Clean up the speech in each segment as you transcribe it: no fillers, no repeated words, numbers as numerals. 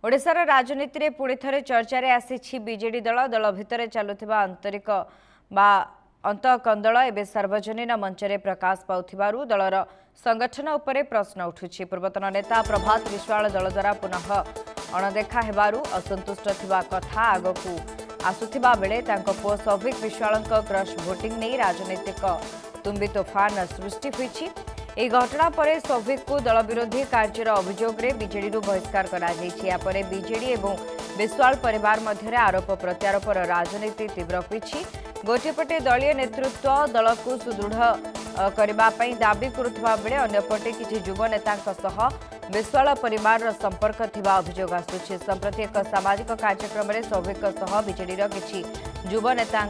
ओडिशार राजनीति में पुणी थे चर्चार आसी बीजेडी दल दल भितर चलुवा आंतरिक बा अंतकंदल एवं सार्वजनीन मंचरे प्रकाश पाउथिबारु दलर संगठन उपरे प्रश्न उठुछि। पूर्वतन नेता प्रभात विश्वाल दल द्वारा पुनः अणदेखा हेबारु असंतुष्ट थिबा कथा आगकू आसुथिबा बेले तांको पुओ सौभिक विश्वालଙ୍କ क्रश भोटिंग नै राजनीतिक तुम्बी तोफान सृष्टि होईछि। এই ঘটনা পরে সৌভিকু দল বিরোধী কার্যর অভিযোগে বিজেডি বহিষ্কার করা যাইছি। এরপরে বিজেডি এবং বিশ্বাল পরিবার মধ্যে আরোপ প্রত্যারোপর রাজনীতি তীব্র হয়েছি। গোটিপটে দলীয় নেতৃত্ব দলকু সুদৃঢ় करने दाबी करुवा बेले अंपटे किसी युव नेता विश्वाल परिवार संपर्क थिबा अभियोग आसुछि। संप्रति एक सामाजिक कार्यक्रम में सौभिक बीजेडी किसी युव नेता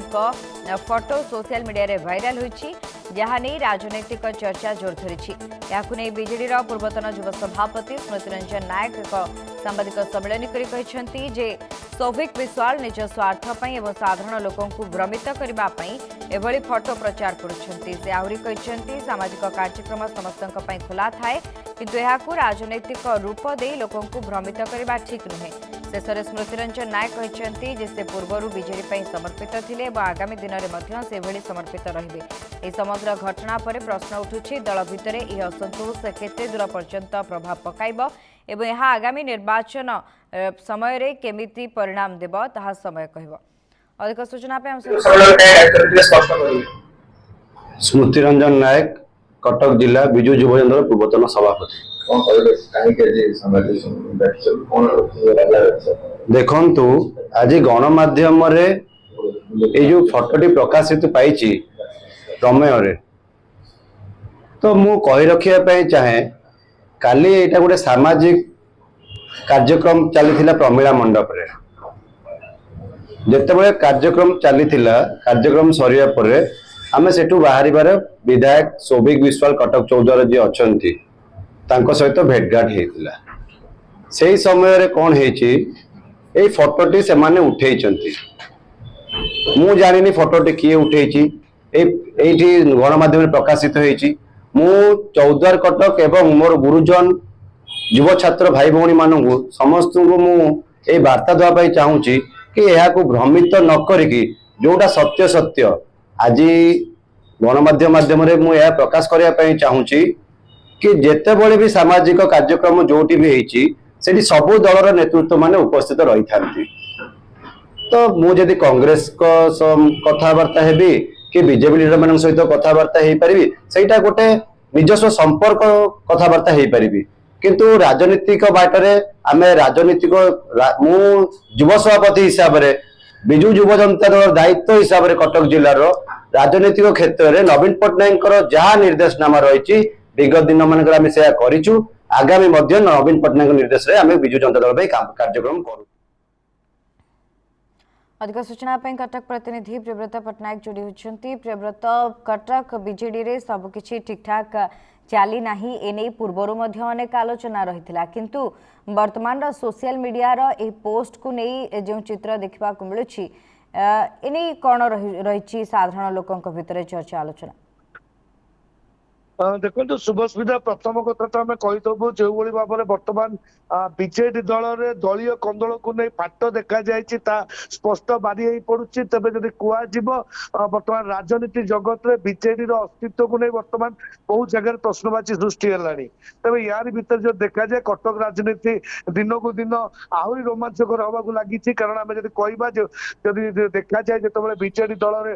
फोटो सोशल मीडिया रे वायरल होइछि, जहाँ नहीं राजनैतिक चर्चा जोर धरी। या बीजेडी पूर्वतन युव सभापति स्मृति रंजन नायक एक सांबादिक सम्मेलन करी जे सौभिक विश्वाल निज स्वार्थपाई और साधारण लोकों भ्रमित करने एभली फोटो प्रचार करुछंती। से आहुरी कहते सामाजिक कार्यक्रम समस्त खोला थाए, किंतु यहाकू राजनैतिक रूप दे लोकों भ्रमित करने ठीक नुहे। शेष में स्मृति रंजन नायक कहते जे से पूर्व बीजेडी समर्पित थिले और आगामी दिन में से समर्पित रहिबे। समग्र घटना पर प्रश्न उठुछि, दल भितर यह असंतोष केते दूर पर्यंत प्रभाव पकाइब एवं यह आगामी निर्वाचन समय रे केमिति परिणाम देब ताहा समय कहब। अधिक सूचना पे स्मृति रंजन नायक कटक जिला बिजु युवकेन्द्र पूर्वतन सभापति। देखंतु आज गणमाध्यम रे ए जो फोटोटी प्रकाशित पाई प्रमेय रे, तो मु कहि रखिया चाहे काली एटा गोटे सामाजिक कार्यक्रम चली प्रमिला मंडप रे। जिते कार्यक्रम चली कार्यक्रम सरिया पर आमे सेठू बाहर विधायक सौभिक विश्वाल कटक 14 जी अच्छा सहित भेटघाट होता। से समय रे कौन है फोटोटी से माने उठे मु जानी फोटोटी किए उठे गणमाध्यम प्रकाशित होती। मु चौद्वार कटक एवं मोर गुरुजन युव छात्र भाई भौणी मानू समस्त को मुझे वार्ता देवाई चाहूँगी कि यह भ्रमित न करिकी जोटा सत्य सत्य आज गणमाध्यम माध्यम मुझे प्रकाश करने चाहूँगी कि जिते बड़े भी सामाजिक कार्यक्रम जोटी भी होती सबू दलर नेतृत्व माने उपस्थित रही था। तो मुझे कांग्रेस कथबार्ता हेबी कि बीजेपी लीडर मान सहित कथबार्ता हो पारि सेटा गोटे निजस्व संपर्क कथबार्ता हो पारि, किंतु राजनीतिक बाटरे आमे राजनीतिक मु युव सभापति हिसाब से बिजु युव जनता दल दायित्व हिसाब से कटक जिलार राजनीतिक क्षेत्र में नवीन पट्टनायक जहाँ निर्देशनामा रही विगत दिन मान से करूँ। आगामी नवीन पट्टनायक निर्देश में आम बिजु जनता दल कार्यक्रम करूँ। अधिक सूचना कटक प्रतिनिधि प्रियव्रत पट्टनायक जोड़ी होती। प्रियव्रत, कटक बीजेडी रे सबकिछि ठीक ठाक चली नाही एने पूर्वरु मध्य अनेक आलोचना रही, किंतु वर्तमान सोशल मीडिया रो पोस्ट को नहीं जो चित्र देखा मिलूँ एने कौन रही साधारण लोकों भितर चर्चा आलोचना? देखो शुभस्मिता, प्रथम कथा तो आम कहीदबू जो भाव में बर्तमान बीजेडी दल में दलीय कंदल को नहीं फाट देखा जाए स्पष्ट बारी हो पड़ुछि। तेज जब कह बर्तमान राजनीति जगत में बीजेडी अस्तित्व को नहीं बर्तमान बहुत जगह प्रश्नवाची सृष्टि है। तेज यार भीतर जो देखा जाए कटक राजनीति दिन को दिन आहरी रोमांचकर हवा लगी। कारण आम जब कहवा देखा जाए जो बीजेडी दल में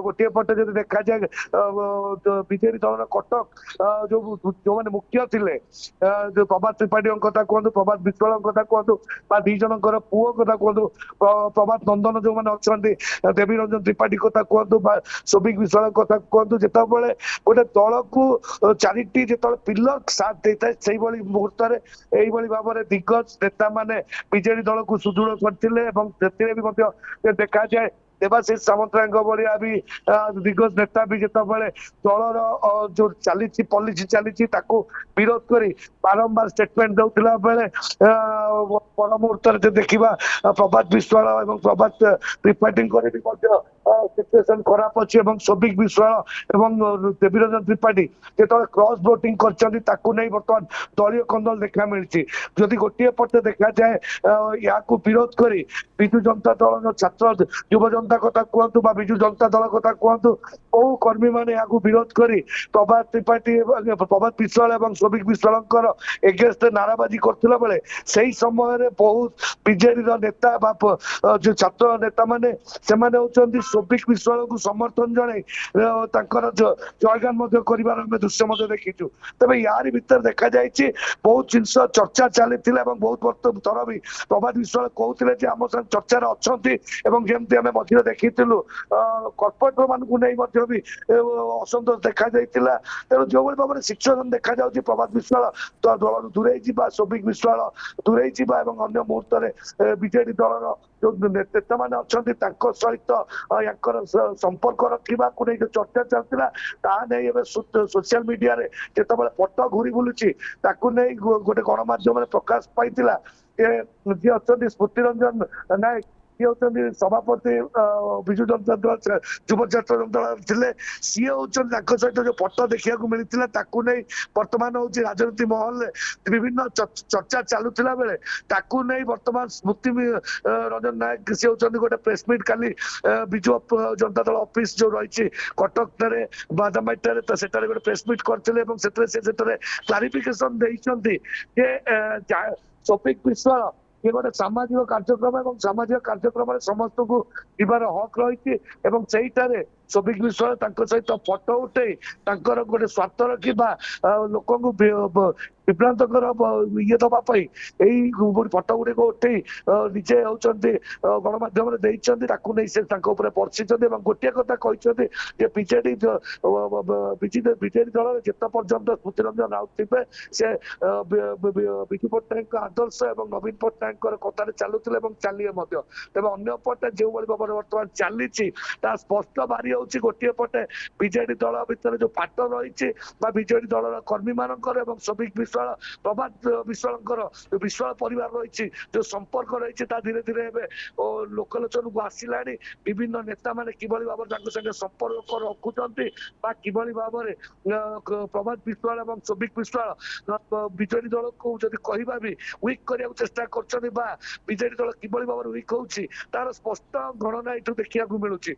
गोटे पटे जो देखा जाए बीजेडी दल कटक जो मैंने मुख्य थे जो प्रभात त्रिपाठी कथा कहतु, प्रभात विश्वाल कथा कहतु, दी जन पुओ कथा कहतु, प्रभात नंदन जो मैंने अच्छा देवी रंजन त्रिपाठी कथा कहतु, सौभिक विश्वाल कथा कहतु, जिते गोटे दल को चारिटी जो पिलर साथ देता है से मुहूर्त में भाव में दिग्गज नेता मैंने बीजेडी दल को सुदृढ़ करते देखा जाए देवाशीष सामंतराय भाया भी दिग्गज नेता भी जो दलर जो चली पॉलिसी चली विरोध कर बारंबार स्टेटमेंट दौला बेले पर मुहूर्त देखा प्रभात विश्वाल और प्रभात त्रिपाठी ସିଚୁଏସନ ଖରାପ ଅଛି ଏବଂ ସୌଭିକ ବିଶ୍ୱାଳ ଏବଂ ଦେବୀରଞ୍ଜନ ତ୍ରିପାଠୀ ଯେତେବେଳେ କ୍ରସ୍ ଭୋଟିଂ କରିଛନ୍ତି ତାକୁ ନେଇ ବର୍ତ୍ତମାନ ଦଳୀୟ କନ୍ଦଳ ଦେଖା ମିଳିଛି। ଯଦି ଗୋଟିଏ ପଟେ ଦେଖାଯାଏ ଏହାକୁ ବିରୋଧ କରି ବିଜୁ ଜନତା ଦଳର ଛାତ୍ର ଯୁବ ଜନତା କଥା କୁହନ୍ତୁ ବା ବିଜୁ ଜନତା ଦଳ କଥା କୁହନ୍ତୁ, ବହୁ କର୍ମୀ ମାନେ ଏହାକୁ ବିରୋଧ କରି ପ୍ରଭାତ ତ୍ରିପାଠୀ ପ୍ରଭାତ ବିଶ୍ୱାଳ ଏବଂ ସୌଭିକ ବିଶ୍ୱାଳଙ୍କର ଏଗେନ୍ଷ୍ଟରେ ନାରାବାଜି କରୁଥିଲା ବେଳେ ସେଇ ସମୟରେ ବହୁତ ବିଜେଡିର ନେତା ବା ଯୋଉ ଛାତ୍ର ନେତା ମାନେ ସେମାନେ ହଉଛନ୍ତି ସୌଭିକ ବିଶ୍ୱାଳଙ୍କୁ ସମର୍ଥନ ଜଣାଇ ତାଙ୍କର ଜୟଗାନ ମଧ୍ୟ କରିବାର ଆମେ ଦୃଶ୍ୟ ମଧ୍ୟ ଦେଖିଛୁ। ତେବେ ୟାରି ଭିତରେ ଦେଖାଯାଇଛି ବହୁତ ଜିନିଷ ଚର୍ଚ୍ଚା ଚାଲିଥିଲା ଏବଂ ବହୁତ ଥର ବି ପ୍ରଭାତ ବିଶ୍ୱାଳ କହୁଥିଲେ ଯେ ଆମ ସାଙ୍ଗେ ଚର୍ଚ୍ଚାରେ ଅଛନ୍ତି ଏବଂ ଯେମିତି ଆମେ ମଝିରେ ଦେଖିଥିଲୁ କର୍ପୋରେଟର ମାନଙ୍କୁ ନେଇ ମଧ୍ୟ ବି ଅସନ୍ତୋଷ ଦେଖାଯାଇଥିଲା। ତେଣୁ ଯୋଉଭଳି ଭାବରେ ସିଚୁଏସନ ଦେଖାଯାଉଛି ପ୍ରଭାତ ବିଶ୍ୱାଳ ଦଳରୁ ଦୂରେଇ ଯିବା, ସୌଭିକ ବିଶ୍ୱାଳ ଦୂରେଇ ଯିବା ଏବଂ ଅନ୍ୟ ମୁହୂର୍ତ୍ତରେ ବିଜେଡି ଦଳର ଯୋଉ ନେତା ମାନେ ଅଛନ୍ତି ତାଙ୍କ ସହିତ ୟାଙ୍କର ସମ୍ପର୍କ ରଖିବାକୁ ନେଇ ଯୋଉ ଚର୍ଚ୍ଚା ଚାଲିଥିଲା ତାହା ନେଇ ଏବେ ସୋସିଆଲ ମିଡିଆରେ ଯେତେବେଳେ ଫଟୋ ଘୁରି ବୁଲୁଛି ତାକୁ ନେଇ ଗୋଟେ ଗଣମାଧ୍ୟମରେ ପ୍ରକାଶ ପାଇଥିଲା ଯେ ଯିଏ ଅଛନ୍ତି ସ୍ମୃତି ରଞ୍ଜନ ନାୟକ, ସିଏ ହଉଛନ୍ତି ସଭାପତି ବିଜୁ ଜନତା ଦଳ ଯୁବ ଛାତ୍ର ଦଳ ଥିଲେ, ସିଏ ହଉଛନ୍ତି ତାଙ୍କ ସହିତ ଯୋଉ ଫଟୋ ଦେଖିବାକୁ ମିଳିଥିଲା ତାକୁ ନେଇ ବର୍ତ୍ତମାନ ହଉଛି ରାଜନୀତି ମହଲରେ ବିଭିନ୍ନ ଚର୍ଚ୍ଚା ଚାଲୁଥିଲା ବେଳେ ତାକୁ ନେଇ ବର୍ତ୍ତମାନ ସ୍ମୃତି ରଞ୍ଜନ ନାୟକ ସିଏ ହଉଛନ୍ତି ଗୋଟେ ପ୍ରେସମିଟ କାଲି ବିଜୁ ଜନତା ଦଳ ଅଫିସ ଯୋଉ ରହିଛି କଟକରେ ବାଦାମାଇଟାରେ ତ ସେଠାରେ ଗୋଟେ ପ୍ରେସମିଟ କରିଥିଲେ ଏବଂ ସେଥିରେ କ୍ଲାରିଫିକେସନ ଦେଇଛନ୍ତି ଯେ ସୌଭିକ ବିଶ୍ୱାଳ ଇଏ ଗୋଟେ ସାମାଜିକ କାର୍ଯ୍ୟକ୍ରମ ଏବଂ ସାମାଜିକ କାର୍ଯ୍ୟକ୍ରମରେ ସମସ୍ତଙ୍କୁ ଯିବାର ହକ୍ ରହିଛି ଏବଂ ସେଇଠାରେ ସୌଭିକ ବିଶ୍ୱାଳ ତାଙ୍କ ସହିତ ଫଟୋ ଉଠେଇ ତାଙ୍କର ଗୋଟେ ସ୍ୱାର୍ଥ ରଖିବା ଲୋକଙ୍କୁ ବିଭ୍ରାନ୍ତକର ଇଏ ଦବା ପାଇଁ ଏଇ ଫଟୋ ଗୁଡିକ ଉଠେଇ ନିଜେ ହଉଛନ୍ତି ଗଣମାଧ୍ୟମରେ ଦେଇଛନ୍ତି, ତାକୁ ନେଇ ସେ ତାଙ୍କ ଉପରେ ବର୍ଷିଛନ୍ତି ଏବଂ ଗୋଟିଏ କଥା କହିଛନ୍ତି ଯେ ବିଜେଡି ଦଳରେ ଯେତେ ପର୍ଯ୍ୟନ୍ତ ସ୍ମୃତିରଞ୍ଜନ ରାଉତ ଥିବେ ସେ ବିଜୁ ପଟ୍ଟନାୟକଙ୍କ ଆଦର୍ଶ ଏବଂ ନବୀନ ପଟ୍ଟନାୟକଙ୍କର କଥାରେ ଚାଲୁଥିଲେ ଏବଂ ଚାଲିବେ ମଧ୍ୟ। ତେବେ ଅନ୍ୟ ପଟେ ଯେଉଁଭଳି ଭାବରେ ବର୍ତ୍ତମାନ ଚାଲିଛି ତାହା ସ୍ପଷ୍ଟ ବାରି ହଉଛି ଗୋଟିଏ ପଟେ ବିଜେଡି ଦଳ ଭିତରେ ଯୋଉ ଫାଟ ରହିଛି ବା ବିଜେଡି ଦଳର କର୍ମୀ ମାନଙ୍କର ଏବଂ ସୌଭିକ ବିଶ୍ୱାଳ ପ୍ରଭାତ ବିଶ୍ୱାଳଙ୍କର ବିଶ୍ୱାଳ ପରିବାର ରହିଛି ଯୋଉ ସମ୍ପର୍କ ରହିଛି ତା ଧୀରେ ଧୀରେ ଏବେ ଲୋକଲୋଚନକୁ ଆସିଲାଣି। ବିଭିନ୍ନ ନେତା ମାନେ କିଭଳି ଭାବରେ ତାଙ୍କ ସାଙ୍ଗେ ସମ୍ପର୍କ ରଖୁଛନ୍ତି ବା କିଭଳି ଭାବରେ ପ୍ରଭାତ ବିଶ୍ୱାଳ ଏବଂ ସୌଭିକ ବିଶ୍ୱାଳ ବିଜେଡି ଦଳକୁ ଯଦି କହିବା ବି ୱିକ୍ କରିବାକୁ ଚେଷ୍ଟା କରୁଛନ୍ତି ବା ବିଜେଡି ଦଳ କିଭଳି ଭାବରେ ୱିକ୍ ହଉଛି ତାର ସ୍ପଷ୍ଟ ଗଣନା ଏଠୁ ଦେଖିବାକୁ ମିଳୁଛି।